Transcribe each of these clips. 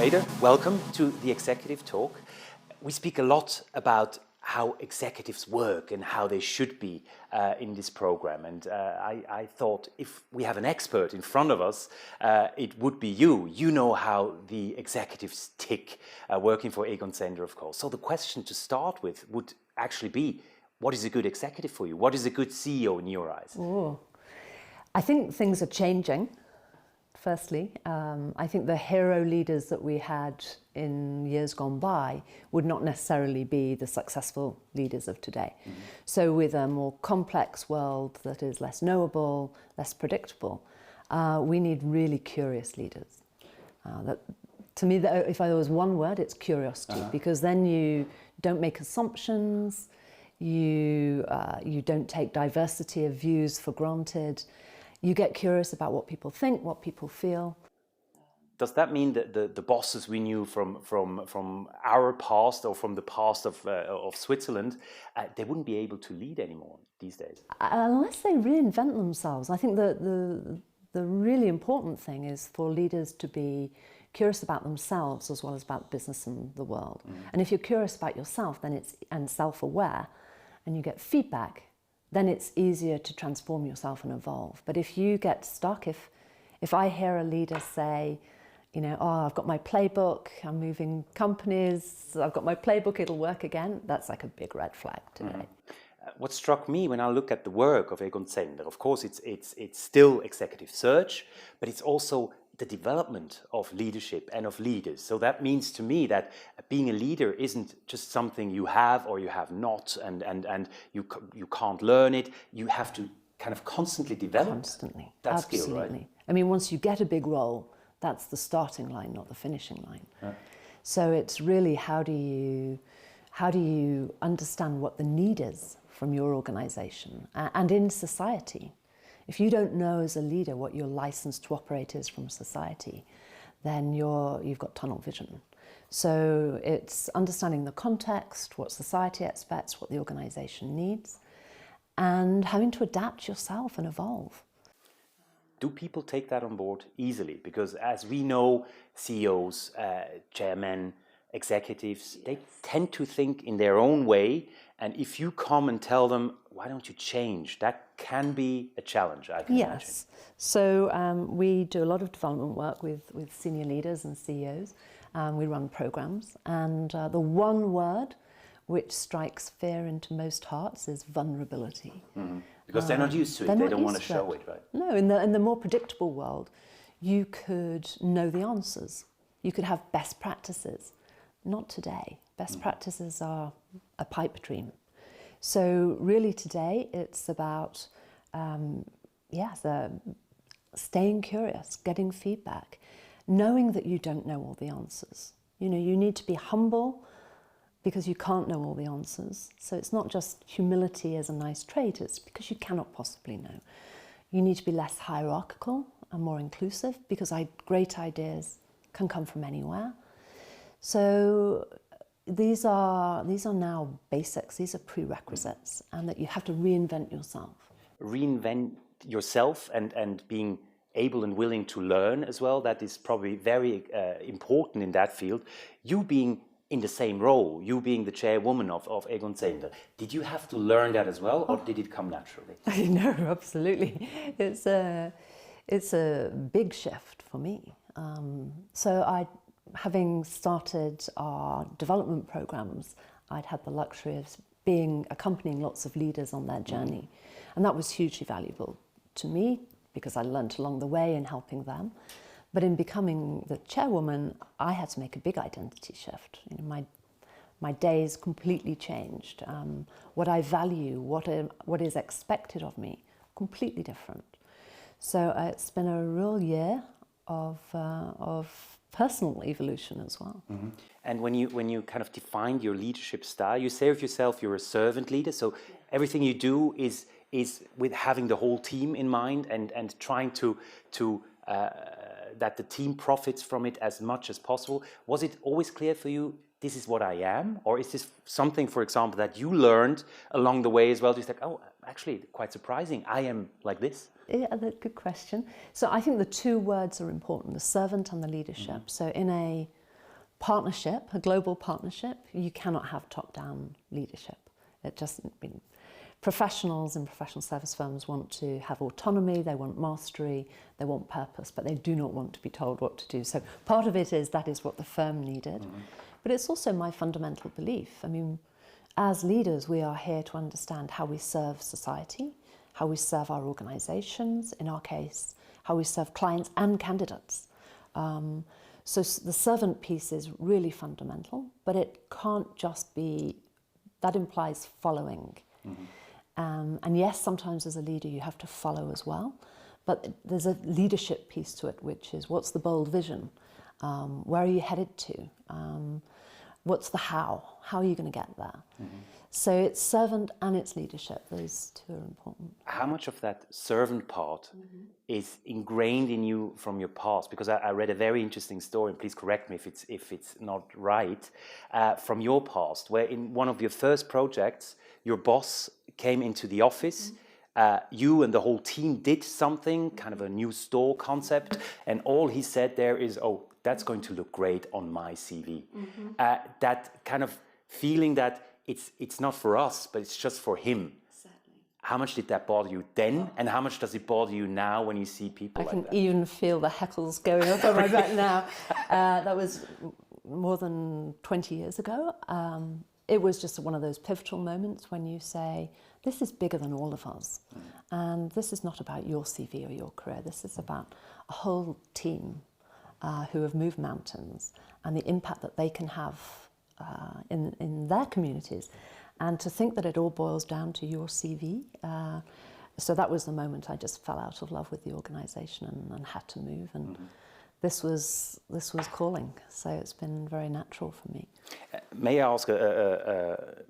Ader, welcome to the Executive Talk. We speak a lot about how executives work and how they should be in this program. And I thought if we have an expert in front of us, it would be you. You know how the executives tick, working for Egon Zehnder, of course. So the question to start with would actually be, what is a good executive for you? What is a good CEO in your eyes? Ooh. I think things are changing. Firstly, I think the hero leaders that we had in years gone by would not necessarily be the successful leaders of today. Mm-hmm. So with a more complex world that is less knowable, less predictable, we need really curious leaders. To me, if there was one word, it's curiosity, because then you don't make assumptions, you don't take diversity of views for granted. You get curious about what people think, what people feel. Does that mean that the bosses we knew from our past or from the past of Switzerland, they wouldn't be able to lead anymore these days? Unless they reinvent themselves. I think that the really important thing is for leaders to be curious about themselves as well as about business and the world. Mm. And if you're curious about yourself, then and self-aware, and you get feedback, then it's easier to transform yourself and evolve. But if you get stuck, if I hear a leader say, I've got my playbook, I'm moving companies, I've got my playbook, it'll work again, that's like a big red flag today. Mm-hmm. What struck me when I look at the work of Egon Zehnder, of course it's still executive search, but it's also the development of leadership and of leaders. So that means to me that being a leader isn't just something you have or you have not, and you can't learn it. You have to kind of constantly develop that skill, right? I mean, once you get a big role, that's the starting line, not the finishing line. Yeah. So it's really how do you understand what the need is from your organization and in society. If you don't know as a leader what your license to operate is from society, then you've got tunnel vision. So it's understanding the context, what society expects, what the organization needs, and having to adapt yourself and evolve. Do people take that on board easily? Because as we know, CEOs, chairmen, executives, they tend to think in their own way. And if you come and tell them, why don't you change? That can be a challenge, I can imagine. Yes. So we do a lot of development work with senior leaders and CEOs. We run programs. And the one word which strikes fear into most hearts is vulnerability. Mm-hmm. Because they're not used to it. They don't want to show it, right? No, in the more predictable world, you could know the answers. You could have best practices. Not today. Best practices are a pipe dream. So really today it's about staying curious, getting feedback, knowing that you don't know all the answers. You need to be humble because you can't know all the answers. So it's not just humility as a nice trait, it's because you cannot possibly know. You need to be less hierarchical and more inclusive because great ideas can come from anywhere. So these are now basics, these are prerequisites, and that you have to reinvent yourself. Reinvent yourself and being able and willing to learn as well, that is probably very important in that field. You being in the same role, you being the chairwoman of Egon Zehnder, did you have to learn that as well, or did it come naturally? No, absolutely. It's a big shift for me. Having started our development programs, I'd had the luxury of accompanying lots of leaders on their journey. And that was hugely valuable to me because I learned along the way in helping them. But in becoming the chairwoman, I had to make a big identity shift. My days completely changed. What I value, what is expected of me, completely different. So it's been a real year of personal evolution as well. Mm-hmm. And when you kind of defined your leadership style, you say of yourself you're a servant leader. So everything you do is with having the whole team in mind and trying to that the team profits from it as much as possible. Was it always clear for you, this is what I am? Or is this something, for example, that you learned along the way as well? Just like, oh, actually, quite surprising, I am like this? Yeah, that's a good question. So I think the two words are important, the servant and the leadership. Mm-hmm. So in a partnership, a global partnership, you cannot have top-down leadership. It just, professionals in professional service firms want to have autonomy, they want mastery, they want purpose, but they do not want to be told what to do. So part of it is that is what the firm needed. But it's also my fundamental belief. I mean, as leaders, we are here to understand how we serve society, how we serve our organizations, in our case, how we serve clients and candidates. So the servant piece is really fundamental, but it can't just be, that implies following. And yes, sometimes as a leader you have to follow as well, but there's a leadership piece to it, which is what's the bold vision? Where are you headed to? What's the how? How are you going to get there? So it's servant and it's leadership. Those two are important. How much of that servant part is ingrained in you from your past? Because I read a very interesting story, and please correct me if it's not right, from your past, where in one of your first projects, your boss came into the office, you and the whole team did something, kind of a new store concept, and all he said there is, oh, that's going to look great on my CV. That kind of feeling that it's not for us, but it's just for him. Exactly. How much did that bother you then, and how much does it bother you now when you see people like that? I can even feel the heckles going up on my back now. That was more than 20 years ago. It was just one of those pivotal moments when you say, this is bigger than all of us. And this is not about your CV or your career. This is about a whole team who have moved mountains and the impact that they can have in their communities. And to think that it all boils down to your CV. So that was the moment I just fell out of love with the organisation and had to move. And this was calling, so it's been very natural for me. May I ask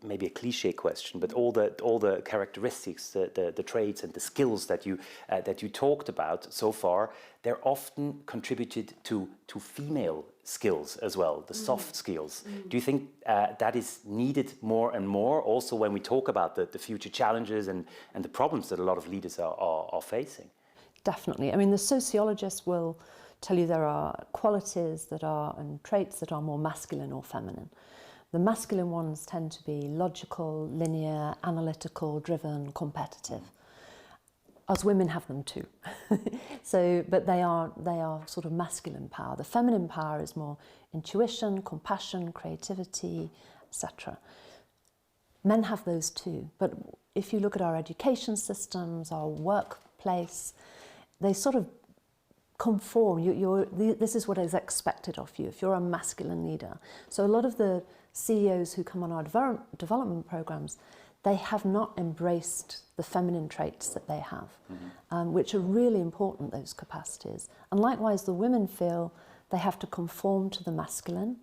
maybe a cliche question, but all the characteristics, the traits and the skills that you talked about so far, they're often contributed to female skills as well, the soft skills. Do you think that is needed more and more, also when we talk about the future challenges and the problems that a lot of leaders are facing? Definitely. I mean, the sociologists will tell you there are qualities and traits that are more masculine or feminine. The masculine ones tend to be logical, linear, analytical, driven, competitive. Us women have them too. But they are sort of masculine power. The feminine power is more intuition, compassion, creativity, etc. Men have those too. But if you look at our education systems, our workplace, they sort of conform. This is what is expected of you if you're a masculine leader. So a lot of the CEOs who come on our development programs, they have not embraced the feminine traits that they have, which are really important, those capacities. And likewise, the women feel they have to conform to the masculine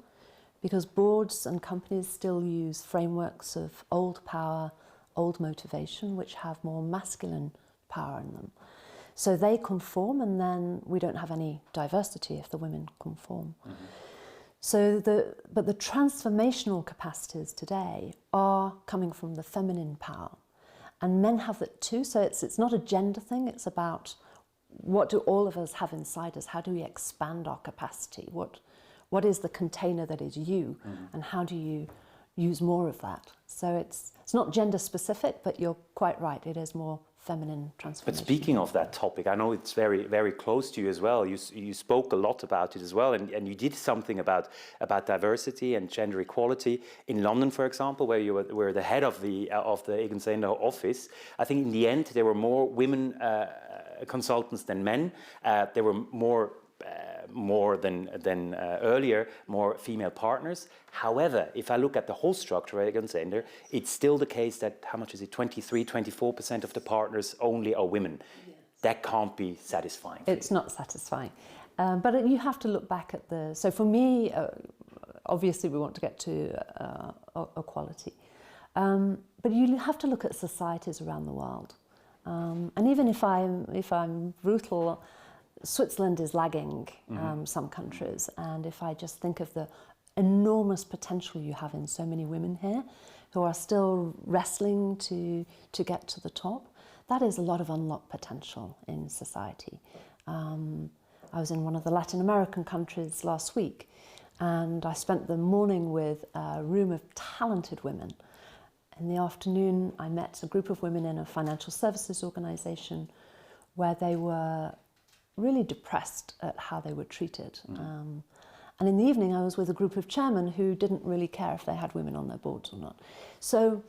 because boards and companies still use frameworks of old power, old motivation, which have more masculine power in them. So they conform, and then we don't have any diversity if the women conform. So but the transformational capacities today are coming from the feminine power, and men have that too. So it's not a gender thing. It's about what do all of us have inside us? How do we expand our capacity? What is the container that is you, and how do you use more of that? So it's not gender specific, but you're quite right. It is more feminine transformation. But speaking of that topic, I know it's very, very close to you as well. You spoke a lot about it as well, and you did something about diversity and gender equality in London, for example, where you were the head of the Egon Zehnder office. I think in the end there were more women consultants than men. There were more than earlier, more female partners. However, if I look at the whole structure of Egon Zehnder, it's still the case that, how much is it, 24% of the partners only are women. Yes. That can't be satisfying. It's not satisfying. But you have to look back at so for me, obviously we want to get to equality. But you have to look at societies around the world. And even if I'm brutal, Switzerland is lagging some countries, and if I just think of the enormous potential you have in so many women here who are still wrestling to get to the top, that is a lot of unlocked potential in society. I was in one of the Latin American countries last week, And I spent the morning with a room of talented women. In the afternoon, I met a group of women in a financial services organisation where they were really depressed at how they were treated. And in the evening, I was with a group of chairmen who didn't really care if they had women on their boards or not. So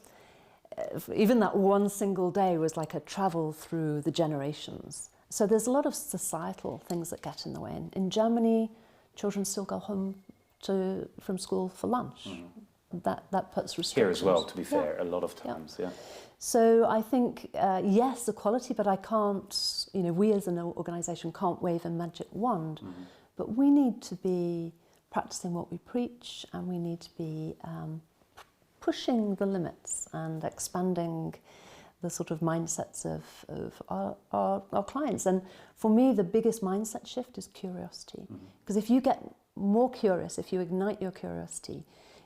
even that one single day was like a travel through the generations. So there's a lot of societal things that get in the way. In Germany, children still go home from school for lunch. That puts restrictions. Here as well, to be fair, a lot of times, yeah. So I think, yes, equality, but I can't, we as an organisation can't wave a magic wand, but we need to be practising what we preach, and we need to be pushing the limits and expanding the sort of mindsets of our clients. And for me, the biggest mindset shift is curiosity. Because if you get more curious, if you ignite your curiosity,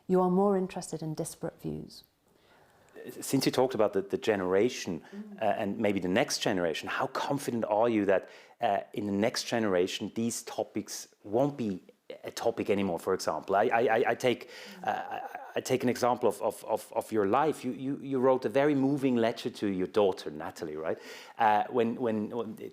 you are more interested in disparate views. Since you talked about the generation and maybe the next generation, how confident are you that in the next generation these topics won't be a topic anymore? For example, I take an example of your life. You wrote a very moving letter to your daughter Natalie, right? When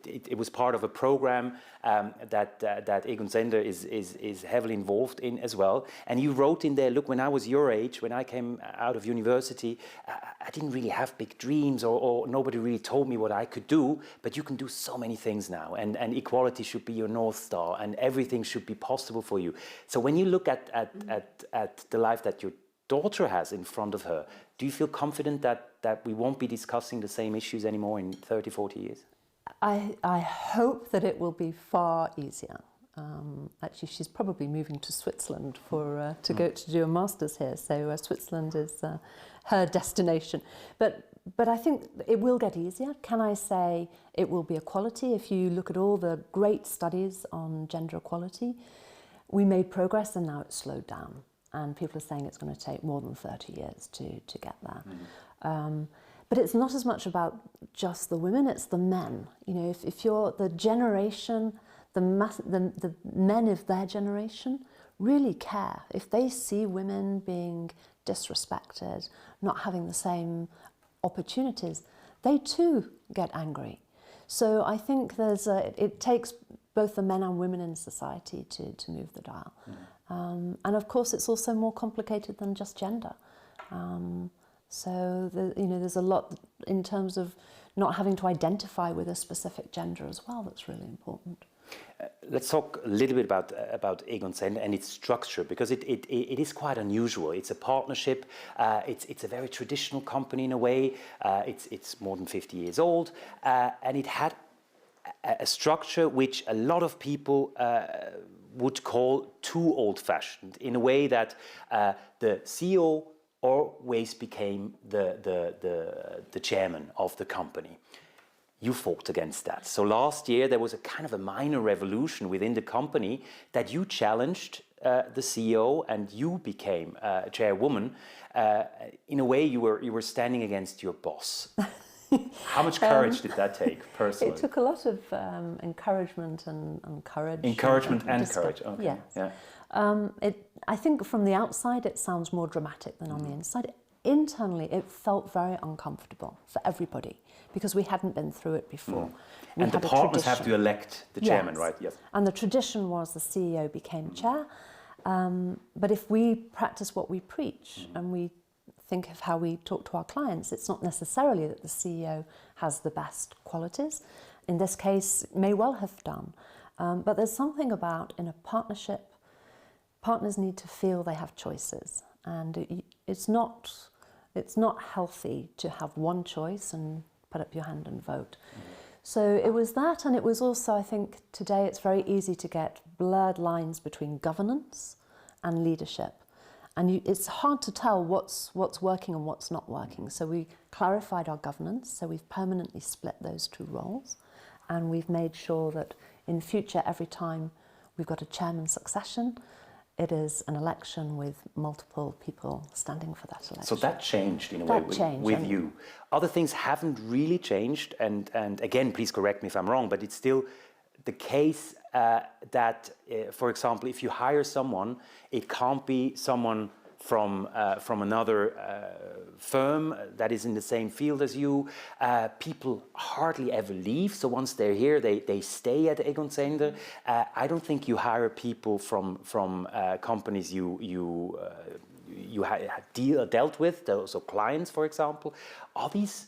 it was part of a program that Egon Zehnder is heavily involved in as well. And you wrote in there, look, when I was your age, when I came out of university, I didn't really have big dreams, or nobody really told me what I could do, but you can do so many things now, and equality should be your North Star, and everything should be possible for you. So when you look at the life that your daughter has in front of her, do you feel confident that we won't be discussing the same issues anymore in 30, 40 years? I hope that it will be far easier. Actually, she's probably moving to Switzerland to go to do a master's here, so Switzerland is her destination. But I think it will get easier. Can I say it will be equality? If you look at all the great studies on gender equality, we made progress and now it's slowed down. And people are saying it's going to take more than 30 years to get there. But it's not as much about just the women, it's the men. If you're the generation, the men of their generation really care. If they see women being disrespected, not having the same opportunities, they too get angry. So I think it takes both the men and women in society to move the dial. And of course, it's also more complicated than just gender. So there's a lot in terms of not having to identify with a specific gender as well that's really important. Let's talk a little bit about Egon Zehnder and its structure, because it is quite unusual. It's a partnership. It's a very traditional company in a way. It's more than 50 years old, and it had a structure which a lot of people would call too old-fashioned, in a way that the CEO always became the chairman of the company. You fought against that. So last year there was a kind of a minor revolution within the company that you challenged the CEO and you became chairwoman. In a way, you were standing against your boss. How much courage did that take, personally? It took a lot of encouragement and courage. Encouragement and courage, okay. Yes. Yeah. I think from the outside it sounds more dramatic than on the inside. Internally, it felt very uncomfortable for everybody because we hadn't been through it before. And the partners have to elect the chairman, right? Yes. And the tradition was the CEO became chair. But if we practice what we preach and we think of how we talk to our clients, it's not necessarily that the CEO has the best qualities. In this case, may well have done. But there's something about, in a partnership, partners need to feel they have choices. And it's not healthy to have one choice and put up your hand and vote. So it was that, and it was also, I think, today it's very easy to get blurred lines between governance and leadership. And it's hard to tell what's working and what's not working. So we clarified our governance, so we've permanently split those two roles. And we've made sure that in future, every time we've got a chairman succession, it is an election with multiple people standing for that election. So that changed in a way with you. Other things haven't really changed, and again, please correct me if I'm wrong, but it's still the case that, for example, if you hire someone, it can't be someone from another firm that is in the same field as you. People hardly ever leave, so once they're here, they stay at Egon Zehnder. I don't think you hire people from companies you dealt with, so clients, for example. Are these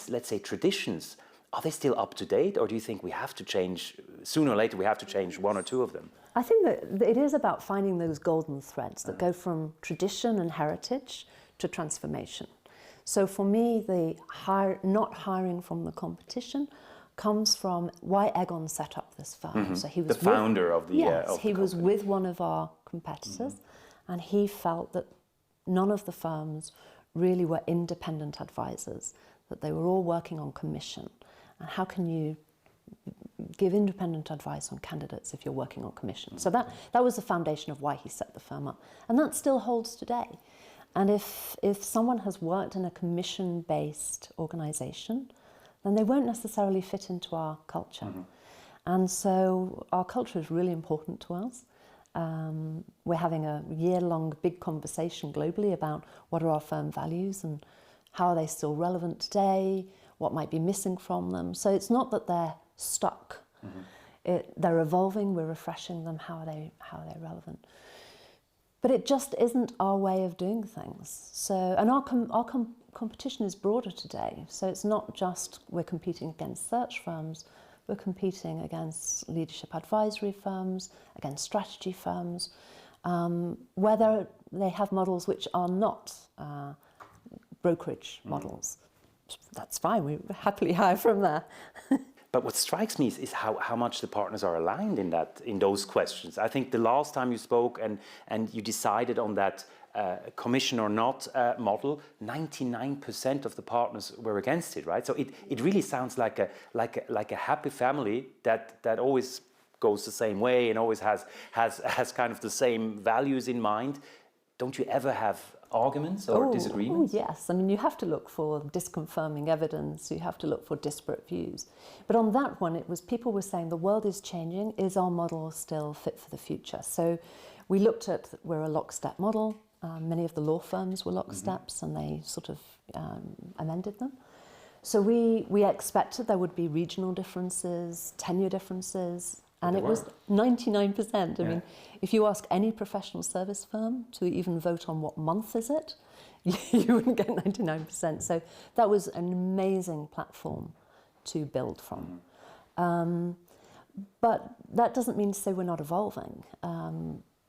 let's say traditions, are they still up to date, or do you think we have to change, sooner or later we have to change one or two of them? I think that it is about finding those golden threads that go from tradition and heritage to transformation. So for me, the not hiring from the competition comes from why Egon set up this firm. Mm-hmm. So he was the founder of the yes, of he the was with one of our competitors, and he felt that none of the firms really were independent advisors, that they were all working on commission. And how can you give independent advice on candidates if you're working on commission? So that was the foundation of why he set the firm up. And that still holds today. And if someone has worked in a commission-based organisation, then they won't necessarily fit into our culture. Mm-hmm. And so our culture is really important to us. We're having a year-long big conversation globally about what are our firm values and how are they still relevant today, what might be missing from them. So it's not that they're stuck. Mm-hmm. They're evolving, we're refreshing them, how are they relevant. But it just isn't our way of doing things. So, and our competition is broader today. So it's not just we're competing against search firms, we're competing against leadership advisory firms, against strategy firms, whether they have models which are not brokerage models. That's fine, we happily hire from there. But what strikes me is how much the partners are aligned in those questions. I think the last time you spoke and you decided on that commission or not model, 99% of the partners were against it, right? So it really sounds like a happy family that always goes the same way and always has kind of the same values in mind. Don't you ever have arguments or disagreements? Oh, yes. I mean, you have to look for disconfirming evidence. You have to look for disparate views. But on that one, it was people were saying the world is changing. Is our model still fit for the future? So we looked at, we're a lockstep model. Many of the law firms were locksteps, mm-hmm. and they sort of amended them. So we expected there would be regional differences, tenure differences, and it was 99%. I mean, if you ask any professional service firm to even vote on what month is it, you wouldn't get 99%. So that was an amazing platform to build from. Mm-hmm. But that doesn't mean to say we're not evolving.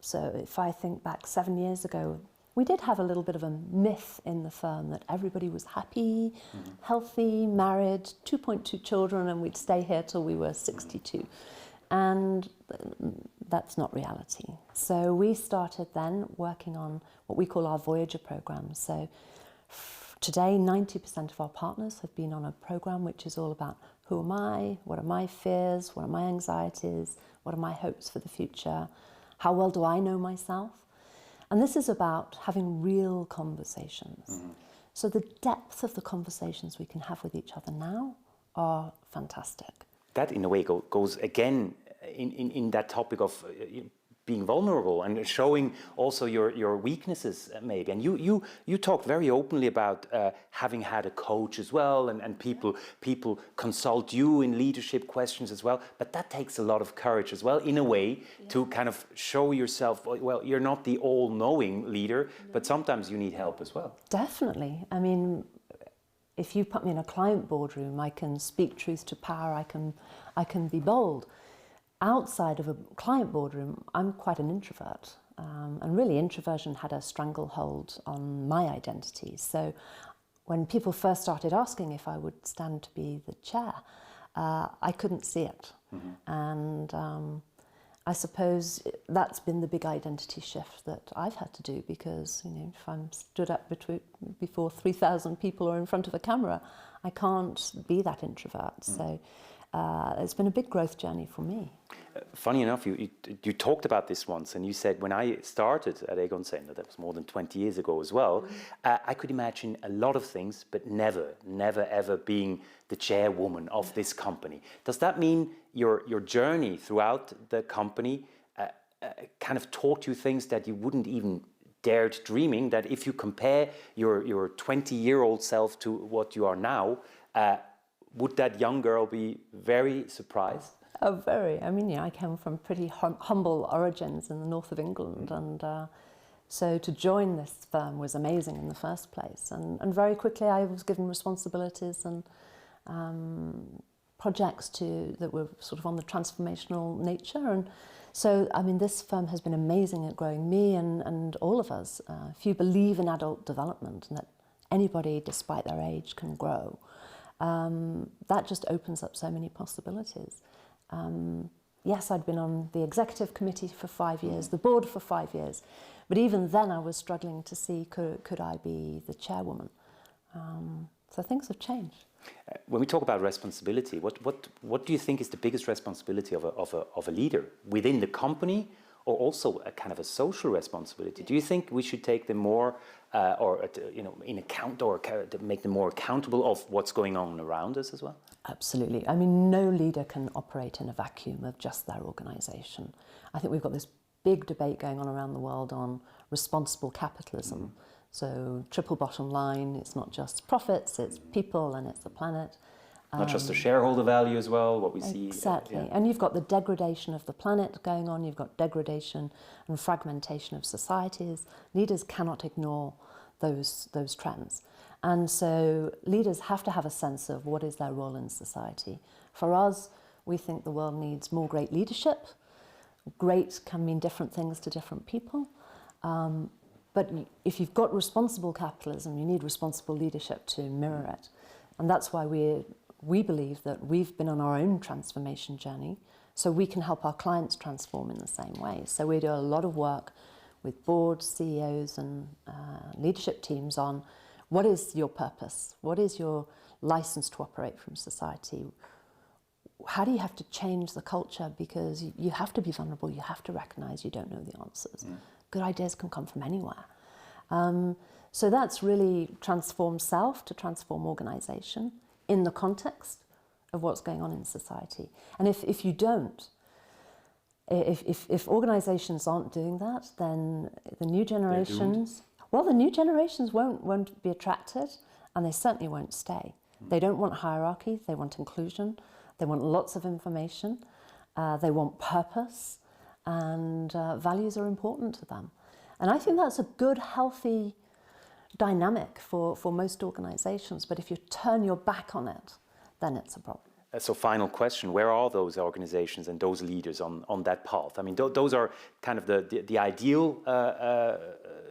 So if I think back 7 years ago, we did have a little bit of a myth in the firm that everybody was happy, mm-hmm. healthy, married, 2.2 children, and we'd stay here till we were 62. Mm-hmm. And that's not reality. So we started then working on what we call our Voyager program. So today, 90% of our partners have been on a program which is all about who am I, what are my fears, what are my anxieties, what are my hopes for the future, how well do I know myself? And this is about having real conversations. Mm-hmm. So the depth of the conversations we can have with each other now are fantastic. That, in a way, goes again in that topic of being vulnerable and showing also your weaknesses, maybe. And you talked very openly about having had a coach as well, and people consult you in leadership questions as well. But that takes a lot of courage as well, in a way, to kind of show yourself, well, you're not the all-knowing leader, but sometimes you need help as well. Definitely. I mean, if you put me in a client boardroom, I can speak truth to power, I can be bold. Outside of a client boardroom, I'm quite an introvert. And really introversion had a stranglehold on my identity. So when people first started asking if I would stand to be the chair, I couldn't see it. Mm-hmm. And I suppose that's been the big identity shift that I've had to do, because if I'm stood up before 3,000 people or in front of a camera, I can't be that introvert. Mm. So it's been a big growth journey for me. Funny enough, you talked about this once, and you said, when I started at Egon Zehnder, that was more than 20 years ago as well, I could imagine a lot of things, but never ever being the chairwoman of this company. Does that mean your journey throughout the company kind of taught you things that you wouldn't even dared dreaming, that if you compare your 20-year-old self to what you are now, would that young girl be very surprised? Oh, very. I mean, I came from pretty humble origins in the north of England, and so to join this firm was amazing in the first place. And very quickly I was given responsibilities and projects that were sort of on the transformational nature. And so, I mean, this firm has been amazing at growing me and all of us. If you believe in adult development and that anybody, despite their age, can grow, that just opens up so many possibilities. Yes, I'd been on the executive committee for 5 years, the board for 5 years, but even then I was struggling to see could I be the chairwoman. So things have changed. When we talk about responsibility, what do you think is the biggest responsibility of a leader within the company, or also a kind of a social responsibility? Do you think we should take them more, in account, or make them more accountable of what's going on around us as well? Absolutely. I mean, no leader can operate in a vacuum of just their organisation. I think we've got this big debate going on around the world on responsible capitalism. So triple bottom line, it's not just profits, it's people and it's the planet. Not just the shareholder value as well, what we see. Exactly. And you've got the degradation of the planet going on, you've got degradation and fragmentation of societies. Leaders cannot ignore those trends. And so leaders have to have a sense of what is their role in society. For us, we think the world needs more great leadership. Great can mean different things to different people. But if you've got responsible capitalism, you need responsible leadership to mirror it. And that's why we believe that we've been on our own transformation journey, so we can help our clients transform in the same way. So we do a lot of work with boards, CEOs and leadership teams on what is your purpose? What is your license to operate from society? How do you have to change the culture? Because you have to be vulnerable, you have to recognise you don't know the answers. Good ideas can come from anywhere. So that's really transform self to transform organisation in the context of what's going on in society. And if you don't, if organisations aren't doing that, then the new generations, well, the new generations won't be attracted, and they certainly won't stay. They don't want hierarchy, they want inclusion, they want lots of information, they want purpose, and values are important to them. And I think that's a good, healthy dynamic for most organisations, but if you turn your back on it, then it's a problem. So final question, where are those organizations and those leaders on that path? I mean, those are kind of the ideal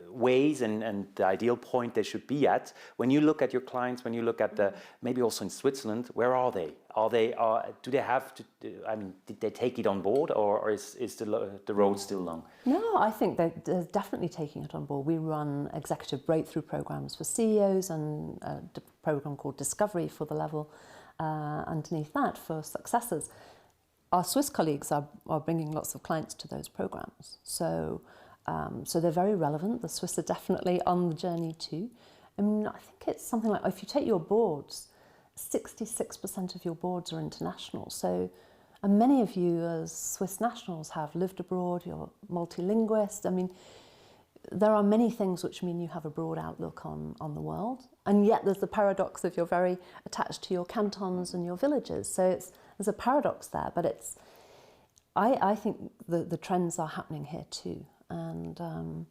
ways and the ideal point they should be at. When you look at your clients, when you look at maybe also in Switzerland, where are they? Do they have to, I mean, did they take it on board, or is the road still long? No, I think they're definitely taking it on board. We run executive breakthrough programs for CEOs and a program called Discovery for the level underneath that for successors. Our Swiss colleagues are bringing lots of clients to those programs. So they're very relevant. The Swiss are definitely on the journey too. I mean, I think it's something like, if you take your boards, 66% of your boards are international. So, and many of you as Swiss nationals have lived abroad, you're multilinguist. I mean, there are many things which mean you have a broad outlook on the world. And yet there's the paradox of you're very attached to your cantons and your villages. So there's a paradox there, but I think the trends are happening here too. And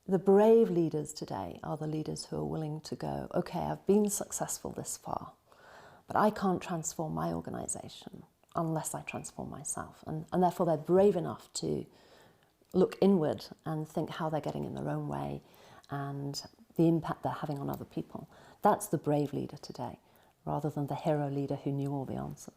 the brave leaders today are the leaders who are willing to go, okay, I've been successful this far, but I can't transform my organisation unless I transform myself. And therefore they're brave enough to look inward and think how they're getting in their own way and the impact they're having on other people. That's the brave leader today, rather than the hero leader who knew all the answers.